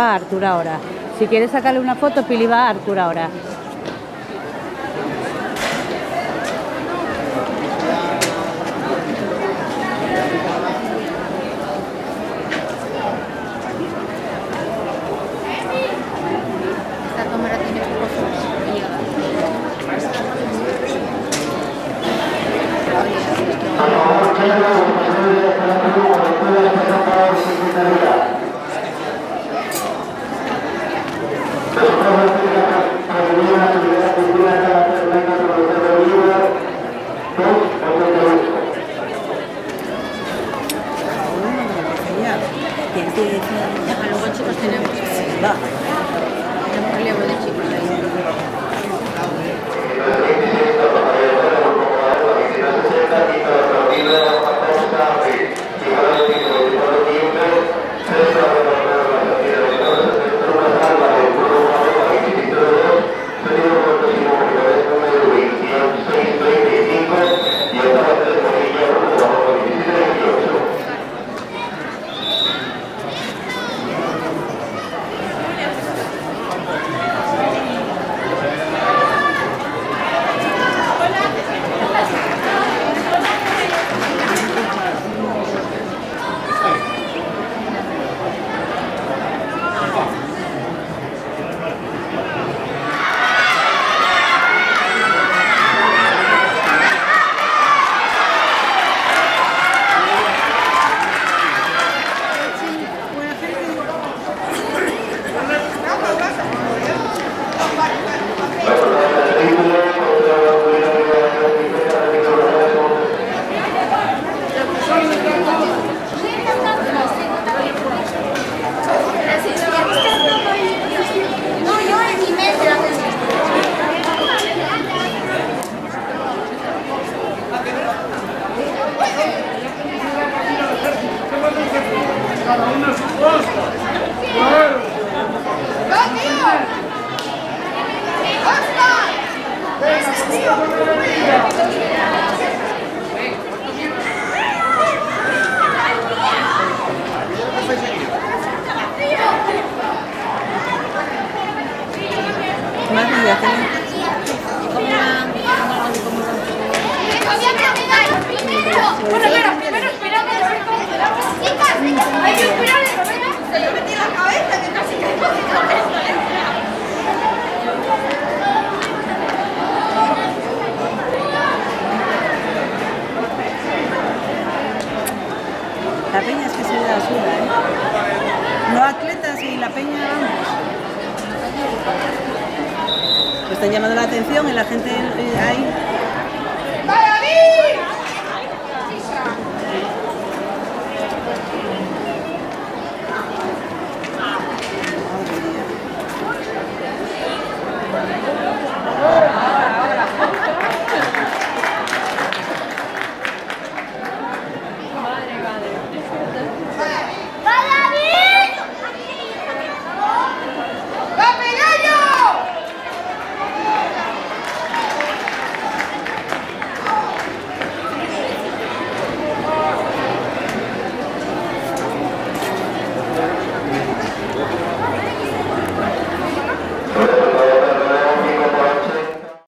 va a Artur ahora. Si quieres sacarle una foto, Pili va a Artur ahora. Luego chicos tenemos relevo de chicos ahí. La peña es que se da suda, ¿eh? No atletas y la peña, vamos. Pues están llamando la atención y la gente ahí.